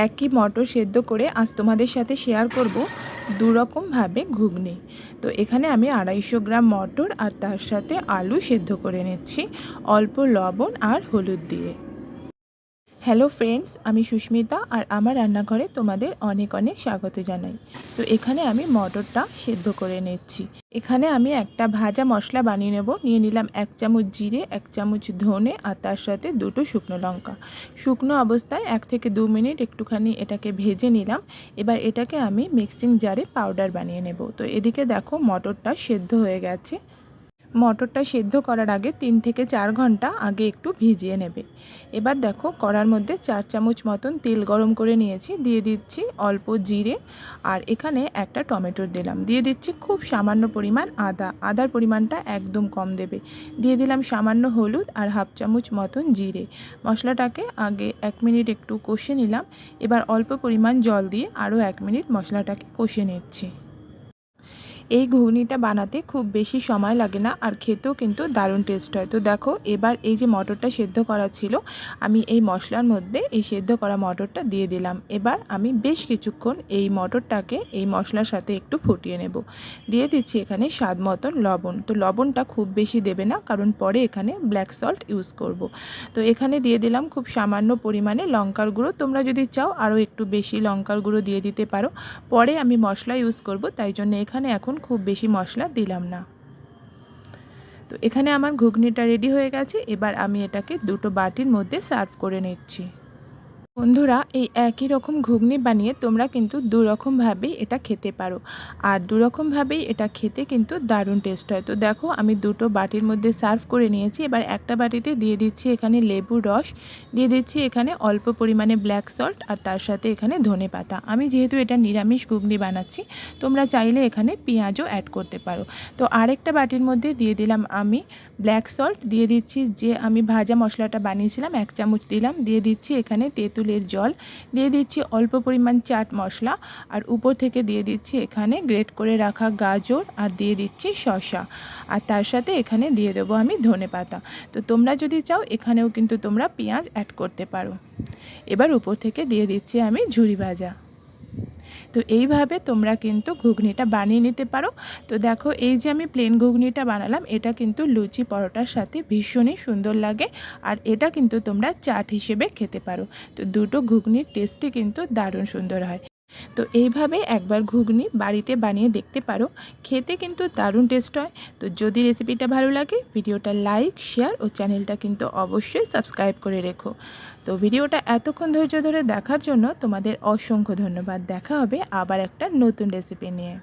একই মটর সেদ্ধ করে আজ তোমাদের সাথে শেয়ার করব দু রকমভাবে ঘুগনি। তো এখানে আমি 250 গ্রাম মটর আর তার সাথে আলু সেদ্ধ করে নিচ্ছি অল্প লবণ আর হলুদ দিয়ে। হ্যালো ফ্রেন্ডস, আমি সুস্মিতা আর আমার রান্নাঘরে তোমাদের অনেক অনেক স্বাগত জানাই। তো এখানে আমি মটরটা সেদ্ধ করে নিচ্ছি। এখানে আমি একটা ভাজা মশলা বানিয়ে নেব। নিয়ে নিলাম 1 চামচ জিরে, 1 চামচ ধনে আর তার সাথে 2টো শুকনো লঙ্কা। শুকনো অবস্থায় 1 থেকে 2 মিনিট একটুখানি এটাকে ভেজে নিলাম। এবার এটাকে আমি মিক্সিং জারে পাউডার বানিয়ে নেব। তো এদিকে দেখো মটরটা সেদ্ধ হয়ে গেছে। মটরটা সেদ্ধ করার আগে 3 থেকে 4 ঘন্টা আগে একটু ভিজিয়ে নেবে। এবার দেখো কড়ার মধ্যে 4 চামচ মতন তেল গরম করে নিয়েছি। দিয়ে দিচ্ছি অল্প জিরে আর এখানে একটা টমেটো দিলাম। দিয়ে দিচ্ছি খুব সামান্য পরিমাণ আদার পরিমাণটা একদম কম দেবে। দিয়ে দিলাম সামান্য হলুদ আর হাফ চামচ মতন জিরে। মশলাটাকে আগে 1 মিনিট একটু কষে নিলাম। এবার অল্প পরিমাণ জল দিয়ে আরও 1 মিনিট মশলাটাকে কষে নিচ্ছি। এই ঘুগনিটা বানাতে খুব বেশি সময় লাগে না আর খেতেও কিন্তু দারুণ টেস্ট হয়। তো দেখো এবার এই যে মটরটা সেদ্ধ করা ছিল, আমি এই মশলার মধ্যে এই সেদ্ধ করা মটরটা দিয়ে দিলাম। এবার আমি বেশ কিছুক্ষণ এই মটরটাকে এই মশলার সাথে একটু ফুটিয়ে নেব। দিয়ে দিচ্ছি এখানে স্বাদ মতন লবণ। তো লবণটা খুব বেশি দেবে না, কারণ পরে এখানে ব্ল্যাক সল্ট ইউজ করব। তো এখানে দিয়ে দিলাম খুব সামান্য পরিমাণে লঙ্কার গুঁড়ো। তোমরা যদি চাও আরও একটু বেশি লঙ্কার গুঁড়ো দিয়ে দিতে পারো। পরে আমি মশলা ইউজ করব, তাই জন্য এখানে এখন খুব বেশি মশলা দিলাম না। তো এখানে আমার ঘুগনিটা রেডি হয়ে গেছে। এবার আমি এটাকে 2টো বাটির মধ্যে সার্ভ করে নিচ্ছি। বন্ধুরা, এই একই রকম ঘুগনি বানিয়ে তোমরা কিন্তু দু রকমভাবেই এটা খেতে পারো, আর দু রকমভাবেই এটা খেতে কিন্তু দারুণ টেস্ট হয়। তো দেখো আমি 2টো বাটির মধ্যে সার্ভ করে নিয়েছি। এবার একটা বাটিতে দিয়ে দিচ্ছি এখানে লেবুর রস, দিয়ে দিচ্ছি এখানে অল্প পরিমাণে ব্ল্যাক সল্ট আর তার সাথে এখানে ধনেপাতা। আমি যেহেতু এটা নিরামিষ ঘুগনি বানাচ্ছি, তোমরা চাইলে এখানে পেঁয়াজও অ্যাড করতে পারো। তো আরেকটা বাটির মধ্যে দিয়ে দিলাম আমি ব্ল্যাক সল্ট, দিয়ে দিচ্ছি যে আমি ভাজা মশলাটা বানিয়েছিলাম 1 চামচ দিলাম। দিয়ে দিচ্ছি এখানে তেঁতুলের জল, দিয়ে দিচ্ছি অল্প পরিমাণ চাট মশলা আর উপর থেকে দিয়ে দিচ্ছি এখানে গ্রেট করে রাখা গাজর আর দিয়ে দিচ্ছি শসা, আর তার সাথে এখানে দিয়ে দেবো আমি ধনেপাতা। তো তোমরা যদি চাও এখানেও কিন্তু তোমরা পেঁয়াজ অ্যাড করতে পারো। এবার উপর থেকে দিয়ে দিচ্ছি আমি ঝুরি ভাজা। তো এইভাবে তোমরা কিন্তু ঘুগনিটা বানিয়ে নিতে পারো। তো দেখো এই যে আমি প্লেন ঘুগনিটা বানালাম, এটা কিন্তু লুচি পরোটার সাথে ভীষণই সুন্দর লাগে, আর এটা কিন্তু তোমরা চাট হিসেবে খেতে পারো। তো দুটো ঘুগনির টেস্টই কিন্তু দারুণ সুন্দর হয়। তো এইভাবে একবার ঘুগনি বাড়িতে বানিয়ে দেখতে পারো, খেতে কিন্তু দারুণ টেস্ট হয়। তো যদি রেসিপিটা ভালো লাগে ভিডিওটা লাইক, শেয়ার ও চ্যানেলটা কিন্তু অবশ্যই সাবস্ক্রাইব করে রেখো। তো ভিডিওটা এতক্ষণ ধৈর্য ধরে দেখার জন্য তোমাদের অসংখ্য ধন্যবাদ। দেখা হবে আবার একটা নতুন রেসিপি নিয়ে।